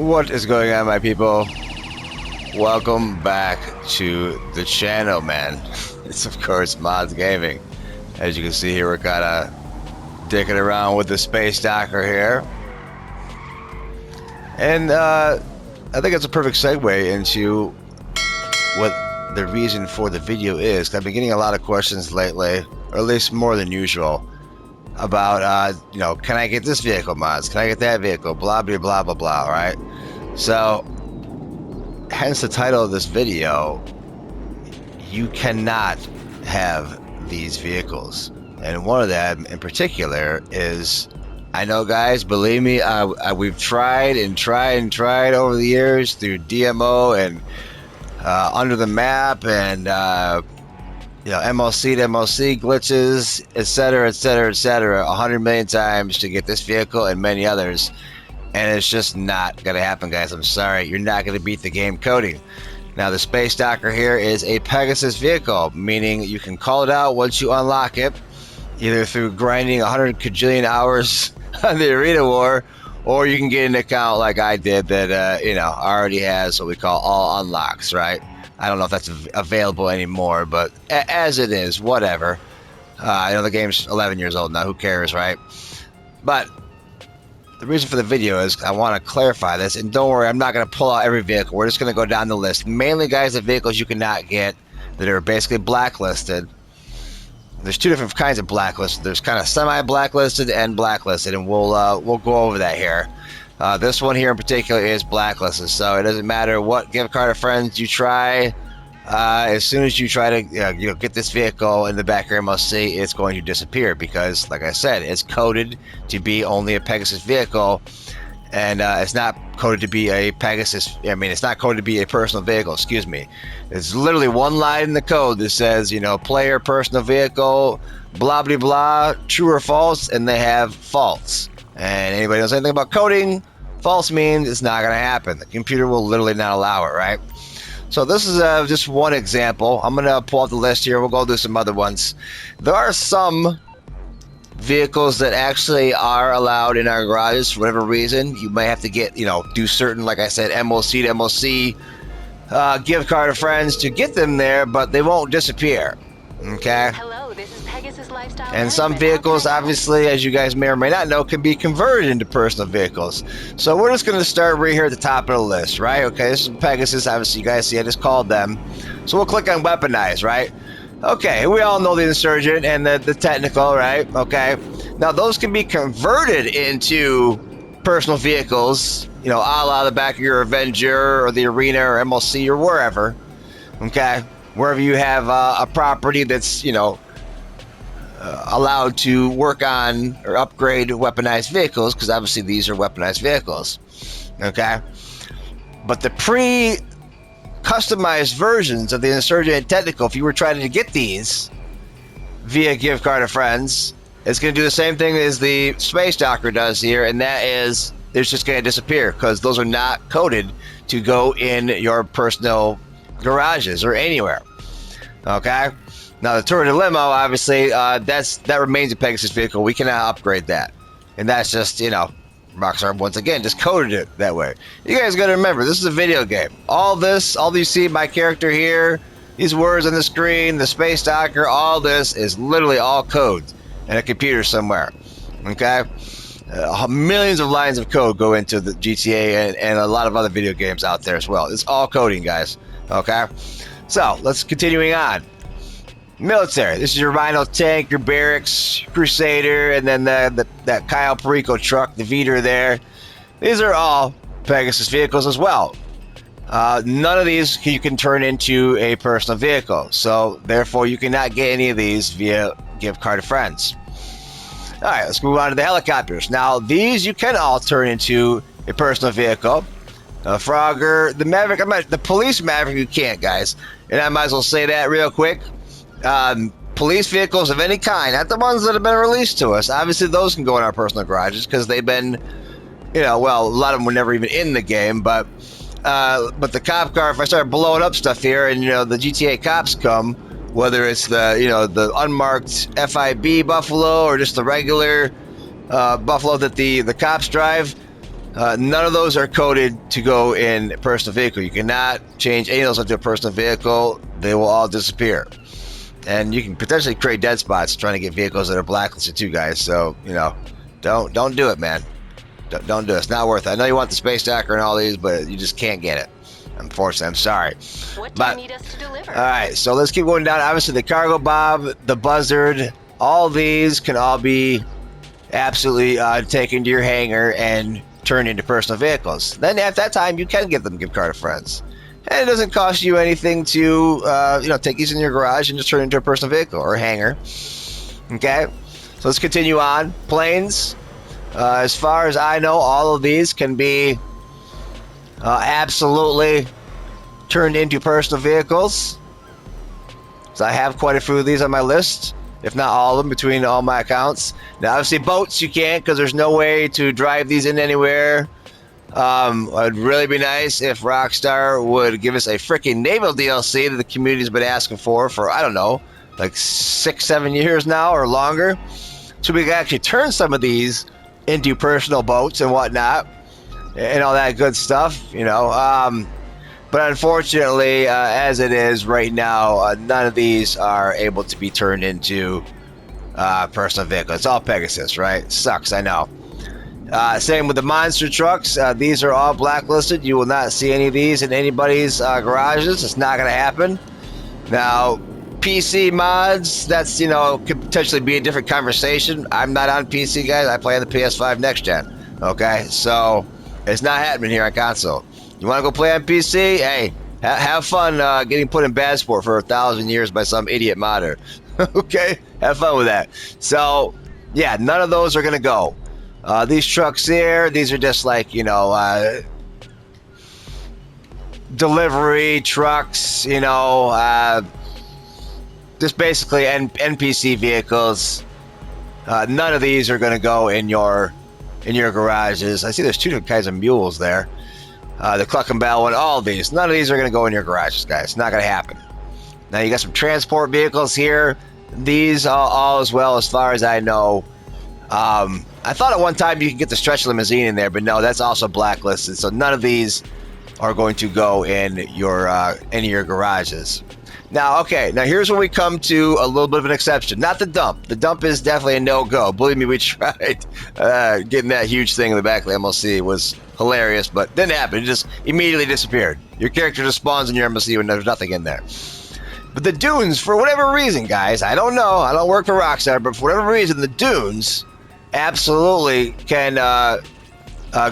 What is going on, my people? Welcome back to the channel, man. It's of course Mods Gaming. As you can see here, we're kind of dicking around with the space docker here, and I think it's a perfect segue into what the reason for the video is. I've been getting a lot of questions lately, or at least more than usual, about can I get this vehicle mods? Can I get that vehicle? Blah blah blah blah blah. Right? So, hence the title of this video. You cannot have these vehicles, and one of them in particular is, I know, guys, believe me, we've tried over the years through DMO and under the map and MLC to MLC glitches, etc., 100 million times to get this vehicle and many others, and it's just not gonna happen, guys. I'm sorry, you're not gonna beat the game coding. Now, the space docker here is a Pegasus vehicle, meaning you can call it out once you unlock it, either through grinding 100 kajillion hours on the arena war, or you can get an account like I did that already has what we call all unlocks, right? I don't know if that's available anymore, but as it is, whatever. I know the game's 11 years old now, who cares, right? But the reason for the video is I want to clarify this, and don't worry, I'm not going to pull out every vehicle. We're just going to go down the list. Mainly, guys, the vehicles you cannot get that are basically blacklisted. There's two different kinds of blacklisted. There's kind of semi-blacklisted and blacklisted, and we'll go over that here. This one here in particular is blacklisted, so it doesn't matter what gift card of friends you try. As soon as you try to get this vehicle in the back of your MLC, it's going to disappear because, like I said, it's coded to be only a Pegasus vehicle, and it's not coded to be a Pegasus. I mean, it's not coded to be a personal vehicle. Excuse me. It's literally one line in the code that says, player personal vehicle, blah blah blah, true or false, and they have false. And anybody knows anything about coding, false means it's not going to happen. The computer will literally not allow it, right? So this is just one example. I'm going to pull out the list here. We'll go through some other ones. There are some vehicles that actually are allowed in our garages for whatever reason. You may have to get, do certain, like I said, MOC to MOC gift card of friends to get them there, but they won't disappear. Okay? Hello, this is Pegasus Lifestyle. And some vehicles, obviously, as you guys may or may not know, can be converted into personal vehicles. So we're just going to start right here at the top of the list, right? Okay, this is Pegasus. Obviously, you guys see I just called them. So we'll click on weaponized, right? Okay, we all know the insurgent and the technical, right? Okay. Now, those can be converted into personal vehicles, a la the back of your Avenger or the arena or MLC or wherever. Okay. Wherever you have a property that's, allowed to work on or upgrade weaponized vehicles, because obviously these are weaponized vehicles. Okay. But the pre-customized versions of the insurgent and technical, if you were trying to get these via gift card of friends, it's going to do the same thing as the space docker does here, and that is it's just going to disappear because those are not coded to go in your personal garages or anywhere. Okay. Now the Tour de Limo, obviously, that remains a Pegasus vehicle. We cannot upgrade that, and that's just Rockstar once again just coded it that way. You guys got to remember, this is a video game. All you see, my character here, these words on the screen, the space docker, all this is literally all code in a computer somewhere. Okay. Millions of lines of code go into the GTA and a lot of other video games out there as well. It's all coding, guys. Okay, so let's continuing on. Military. This is your Rhino tank, your barracks, Crusader, and then that Kyle Perico truck, the Veeder there. These are all Pegasus vehicles as well. None of these you can turn into a personal vehicle, so therefore you cannot get any of these via gift card of friends. All right, let's move on to the helicopters. Now, these you can all turn into a personal vehicle. Frogger, the Maverick, the police Maverick, you can't, guys. And I might as well say that real quick. Police vehicles of any kind, not the ones that have been released to us. Obviously, those can go in our personal garages because they've been, a lot of them were never even in the game. But the cop car, if I start blowing up stuff here, and the GTA cops come, whether it's the unmarked FIB Buffalo or just the regular Buffalo that the cops drive, None of those are coded to go in a personal vehicle. You cannot change any of those into a personal vehicle. They will all disappear. And you can potentially create dead spots trying to get vehicles that are blacklisted too, guys. So, you know, don't do it, man. Don't do it. It's not worth it. I know you want the space stacker and all these, but you just can't get it. Unfortunately, I'm sorry. What do you need us to deliver? All right, so let's keep going down. Obviously, the cargo bob, the buzzard, all these can all be absolutely taken to your hangar and turned into personal vehicles. Then at that time, you can give them gift card to friends. And it doesn't cost you anything to, take these in your garage and just turn it into a personal vehicle or a hangar. Okay, so let's continue on. Planes. As far as I know, all of these can be absolutely turned into personal vehicles. So I have quite a few of these on my list, if not all of them, between all my accounts. Now, obviously, boats you can't because there's no way to drive these in anywhere. It would really be nice if Rockstar would give us a freaking naval DLC that the community's been asking for, I don't know, like 6-7 years now or longer. So we can actually turn some of these into personal boats and whatnot and all that good stuff, you know. But unfortunately, as it is right now, none of these are able to be turned into personal vehicles. It's all Pegasus, right? Sucks, I know. Same with the monster trucks. These are all blacklisted. You will not see any of these in anybody's garages. It's not going to happen. Now, PC mods, that's, could potentially be a different conversation. I'm not on PC, guys. I play on the PS5 next gen. Okay? So, it's not happening here on console. You want to go play on PC? Hey, have fun getting put in bad sport for 1,000 years by some idiot modder. Okay? Have fun with that. So, yeah, none of those are going to go. These trucks here, these are just like, delivery trucks, just basically NPC vehicles. None of these are going to go in your garages. I see there's two different kinds of mules there. The Cluck and Bell one, all of these. None of these are going to go in your garages, guys. It's not going to happen. Now, you got some transport vehicles here. These all as well, as far as I know. I thought at one time you could get the stretch limousine in there, but no, that's also blacklisted. So none of these are going to go in your any of your garages. Now, okay, now here's where we come to a little bit of an exception. Not the dump. The dump is definitely a no-go. Believe me, we tried getting that huge thing in the back of the MLC. It was hilarious, but didn't happen. It just immediately disappeared. Your character just spawns in your MLC when there's nothing in there. But the dunes, for whatever reason, guys, I don't know. I don't work for Rockstar, but for whatever reason, the dunes absolutely can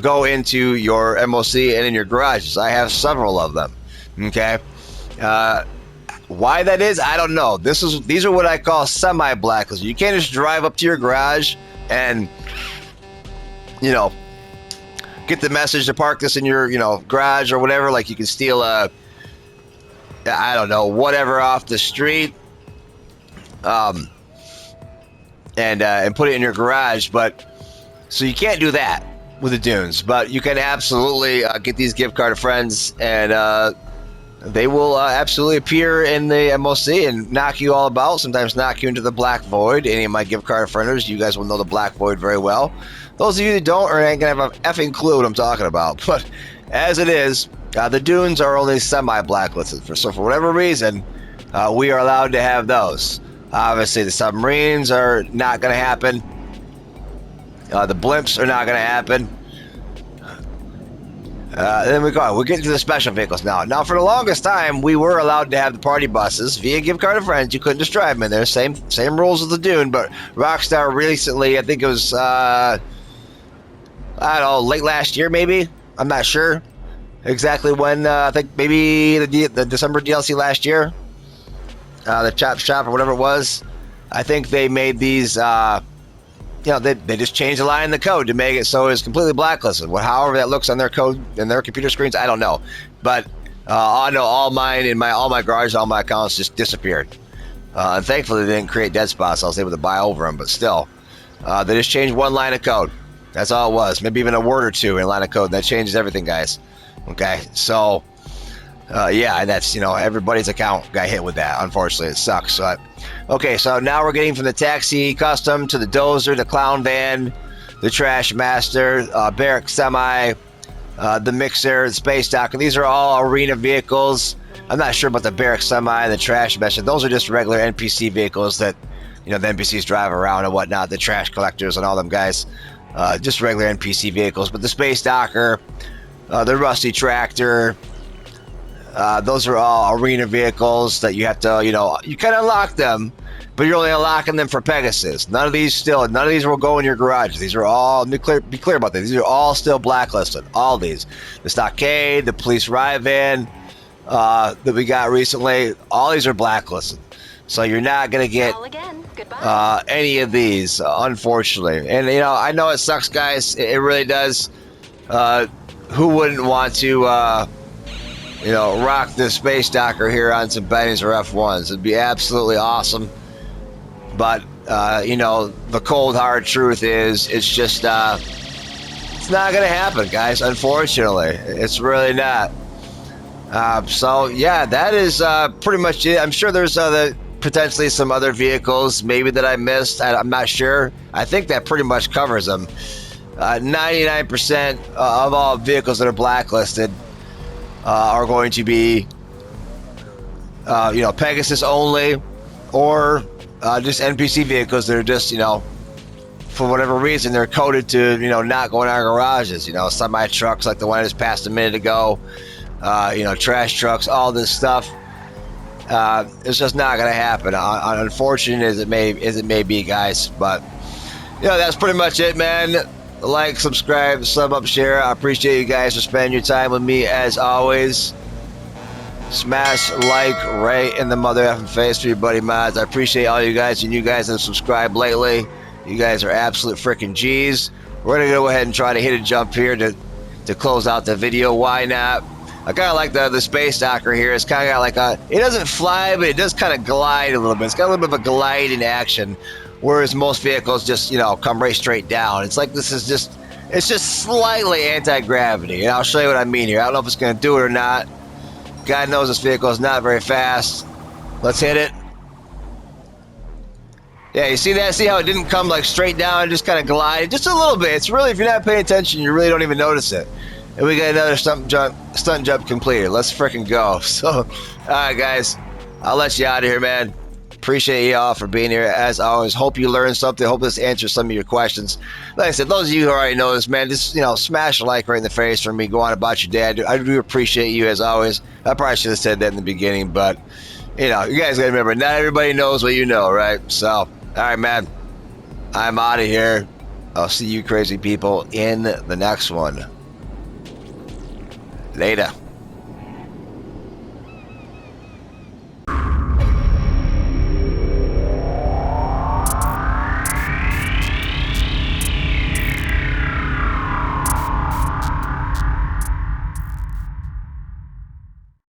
go into your MOC and in your garages. I have several of them. Okay, why that is, I don't know. These are what I call semi-blacklisted. You can't just drive up to your garage and get the message to park this in your garage or whatever. Like you can steal I don't know, whatever off the street. And put it in your garage, so you can't do that with the dunes, but you can absolutely get these gift card of friends, and they will absolutely appear in the MOC and knock you all about, sometimes knock you into the black void. Any of my gift card of frienders, you guys will know the black void very well. Those of you that don't ain't gonna have an effing clue what I'm talking about, but as it is, the dunes are only semi-blacklisted, so for whatever reason, we are allowed to have those. Obviously, the submarines are not going to happen. The blimps are not going to happen. Then we go. We're getting to the special vehicles now. Now, for the longest time, we were allowed to have the party buses via gift card of friends. You couldn't just drive them in there. Same rules as the Dune. But Rockstar recently, I think it was, I don't know, late last year maybe. I'm not sure exactly when. I think maybe the December DLC last year. The Chop Shop or whatever it was, I think they made these, they just changed the line in the code to make it so it's completely blacklisted. However that looks on their code and their computer screens, I don't know. But I know all mine and all my garages, all my accounts just disappeared. And thankfully they didn't create dead spots. I was able to buy over them, but still, they just changed one line of code. That's all it was. Maybe even a word or two in a line of code. That changes everything, guys. Okay, so. Yeah, and that's, everybody's account got hit with that. Unfortunately, it sucks. So, okay, so now we're getting from the taxi custom to the dozer, the clown van, the Trash Master, Barrack Semi, the Mixer, the Space Docker. These are all arena vehicles. I'm not sure about the Barrack Semi and the Trash Master. Those are just regular NPC vehicles that, you know, the NPCs drive around and whatnot, the trash collectors and all them guys. Just regular NPC vehicles. But the Space Docker, the Rusty Tractor, those are all arena vehicles that you have to, you know, you can unlock them, but you're only unlocking them for Pegasus. None of these will go in your garage. These are all, be clear about this. These are all still blacklisted. All these. The Stockade, the Police Riot Van that we got recently, all these are blacklisted. So you're not going to get any of these, unfortunately. And, you know, I know it sucks, guys. It really does. Who wouldn't want to, you know, rock this Space Docker here on some Bennies or F1s? It'd be absolutely awesome. But, you know, the cold, hard truth is it's just, it's not going to happen, guys, unfortunately. It's really not. So, yeah, that is pretty much it. I'm sure there's potentially some other vehicles maybe that I missed. I'm not sure. I think that pretty much covers them. 99% of all vehicles that are blacklisted are going to be, you know, Pegasus only, or just NPC vehicles that are just, you know, for whatever reason, they're coded to, you know, not go in our garages. You know, semi-trucks like the one I just passed a minute ago, you know, trash trucks, all this stuff. It's just not going to happen. Unfortunate as it may be, guys. But, you know, that's pretty much it, man. Like, subscribe, sub up, share. I appreciate you guys for spending your time with me as always. Smash like right in the mother effing face for your buddy mods. I appreciate all you guys and you guys that have subscribed lately. You guys are absolute freaking G's. We're gonna go ahead and try to hit a jump here to close out the video. Why not? I kind of like the Space Docker here. It's kind of got like it doesn't fly, but it does kind of glide a little bit. It's got a little bit of a glide in action, whereas most vehicles just, you know, come right straight down. It's like this is just, it's just slightly anti-gravity, and I'll show you what I mean here. I don't know if it's going to do it or not. God knows this vehicle is not very fast. Let's hit it. Yeah, you see that? See how it didn't come like straight down? It just kind of glided just a little bit. It's really, if you're not paying attention, you really don't even notice it. And we got another stunt jump completed. Let's freaking go. So, all right, guys. I'll let you out of here, man. Appreciate y'all for being here as always. Hope you learned something. Hope this answers some of your questions. Like I said, those of you who already know this, man, just, you know, smash a like right in the face for me. Go on about your dad. I do appreciate you as always. I probably should have said that in the beginning, but, you know, you guys gotta remember, not everybody knows what you know, right? So, all right, man. I'm out of here. I'll see you crazy people in the next one. Later.